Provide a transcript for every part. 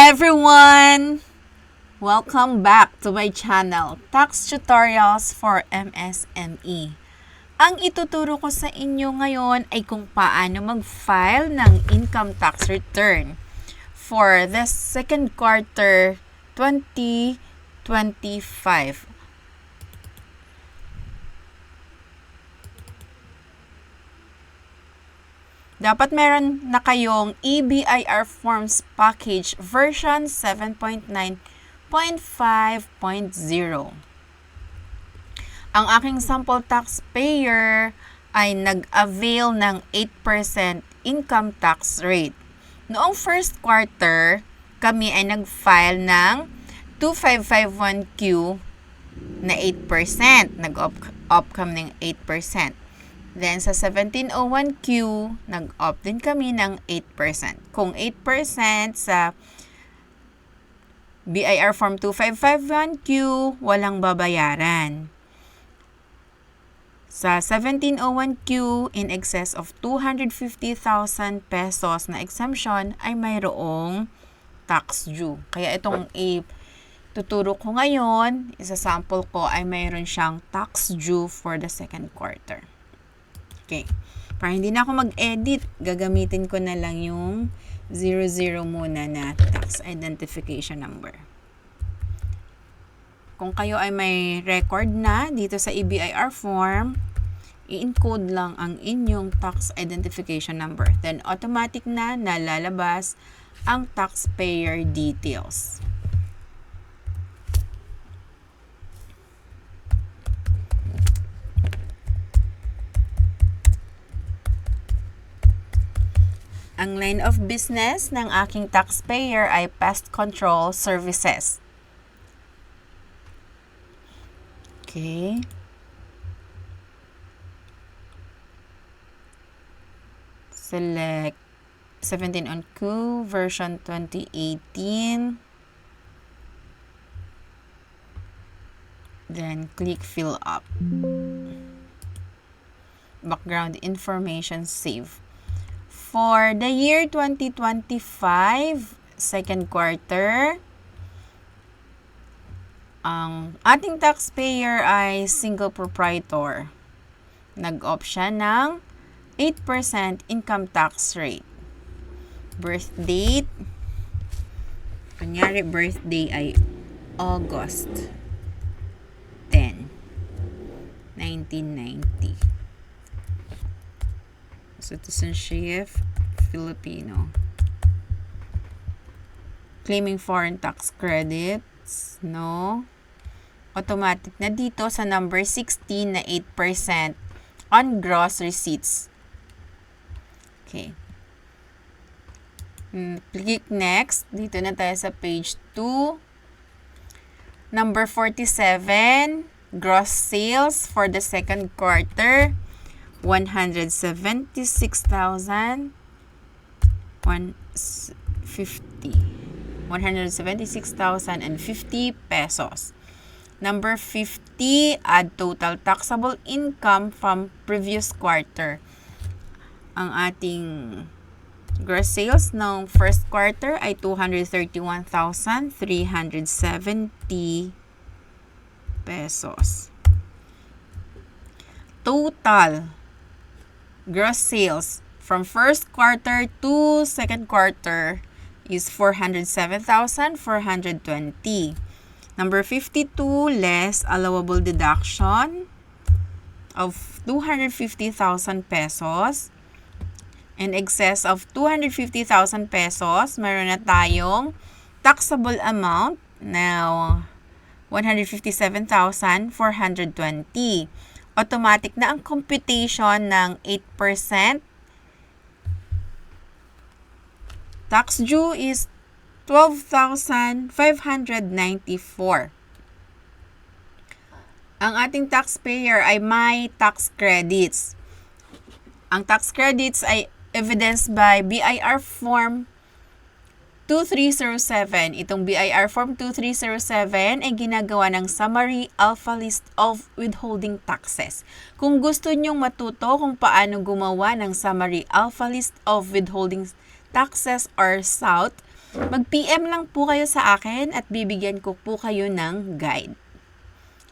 everyone! Welcome back to my channel, Tax Tutorials for MSME. Ang ituturo ko sa inyo ngayon ay kung paano mag-file ng income tax return for the second quarter 2025. Dapat meron na kayong EBIR Forms Package version 7.9.5.0. Ang aking sample taxpayer ay nag-avail ng 8% income tax rate. Noong first quarter, kami ay nag-file ng 2551Q na 8%. Nag-opt kami ng 8%. Then, sa 1701Q, nag-opt din kami ng 8%. Kung 8% sa BIR Form 2551Q, walang babayaran. Sa 1701Q, in excess of 250,000 pesos na exemption, ay mayroong tax due. Kaya itong tuturo ko ngayon, isa-sample ko, ay mayroon siyang tax due for the second quarter. Okay. Para hindi na ako mag-edit, gagamitin ko na lang yung 00 muna na tax identification number. Kung kayo ay may record na dito sa EBIR form, i-encode lang ang inyong tax identification number. Then, automatic na nalalabas ang taxpayer details. Ang line of business ng aking taxpayer ay pest control services. Okay. Select 17 on Q, version 2018. Then, click fill up. Background information save. For the year 2025, second quarter, ang ating taxpayer ay single proprietor. Nag-opt siya ng 8% income tax rate. Birth date, kunyari birthday ay August 10, 1990. Citizenship, Filipino. Claiming foreign tax credits, no. Automatic na dito sa number 16 na 8% on gross receipts. Okay. Click next. Dito na tayo sa page 2. Number 47, gross sales for the second quarter. 176,050 pesos. Number 50, add total taxable income from previous quarter. Ang ating gross sales ng first quarter ay 231,370 pesos. Total gross sales from first quarter to second quarter is 407,420. Number 52, less allowable deduction of 250,000 pesos. In excess of 250,000 pesos, meron na tayong taxable amount na 157,420. Automatic na ang computation ng 8%. Tax due is 12,594. Ang ating taxpayer ay may tax credits. Ang tax credits ay evidenced by BIR Form 2307. Itong BIR Form 2307 ay ginagawa ng Summary Alpha List of Withholding Taxes. Kung gusto nyong matuto kung paano gumawa ng Summary Alpha List of Withholding Taxes or SOUT, Mag-PM lang po kayo sa akin at bibigyan ko po kayo ng guide.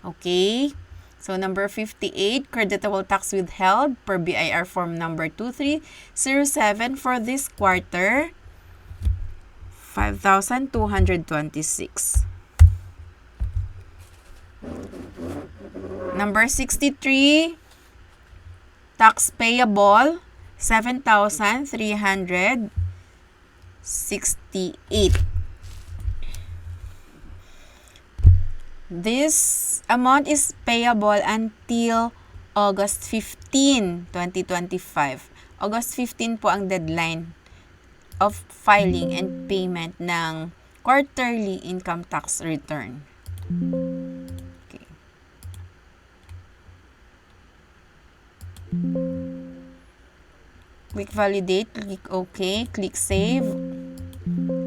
Okay? So, number 58, creditable tax withheld per BIR form number 2307 for this quarter, 5,226. Number 63, tax payable, 7,368. This amount is payable until August 15, 2025. August 15 po ang deadline of filing and payment ng quarterly income tax return. Okay. Click validate, click OK, click save.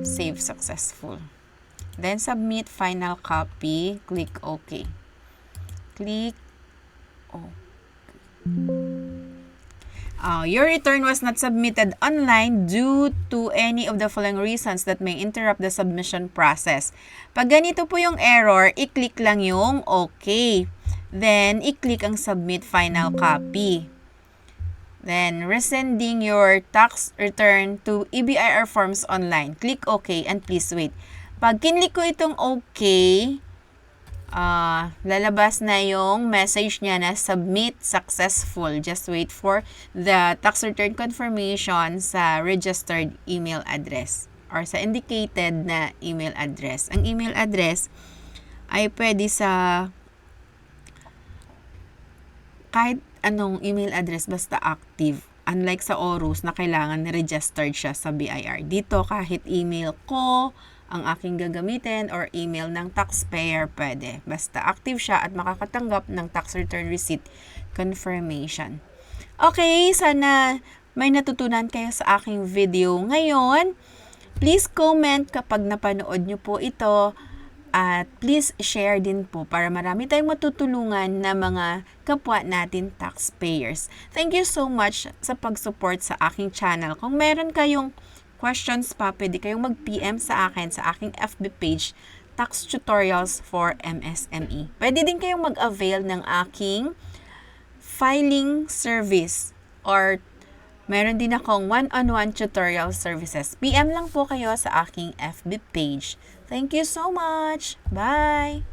Save successful. Then submit final copy, click OK. Click OK. Your return was not submitted online due to any of the following reasons that may interrupt the submission process. Pag ganito po yung error, i-click lang yung OK. Then, i-click ang submit final copy. Then, resending your tax return to EBIR forms online. Click OK and please wait. Pag kinlik ko itong OK, lalabas na yung message niya na submit successful. Just wait for the tax return confirmation sa registered email address or sa indicated na email address. Ang email address ay pwede sa kahit anong email address basta active. Unlike sa ORUS na kailangan registered siya sa BIR. Dito kahit email ko ang aking gagamitin or email ng taxpayer pwede. Basta active siya at makakatanggap ng tax return receipt confirmation. Okay, sana may natutunan kayo sa aking video ngayon. Please comment kapag napanood nyo po ito. At please share din po para marami tayong matutulungan na mga kapwa natin taxpayers. Thank you so much sa pag-support sa aking channel. Kung meron kayong questions pa, pwede kayong mag-PM sa akin sa aking FB page, Tax Tutorials for MSME. Pwede din kayong mag-avail ng aking filing service or meron din akong one-on-one tutorial services. PM lang po kayo sa aking FB page. Thank you so much. Bye!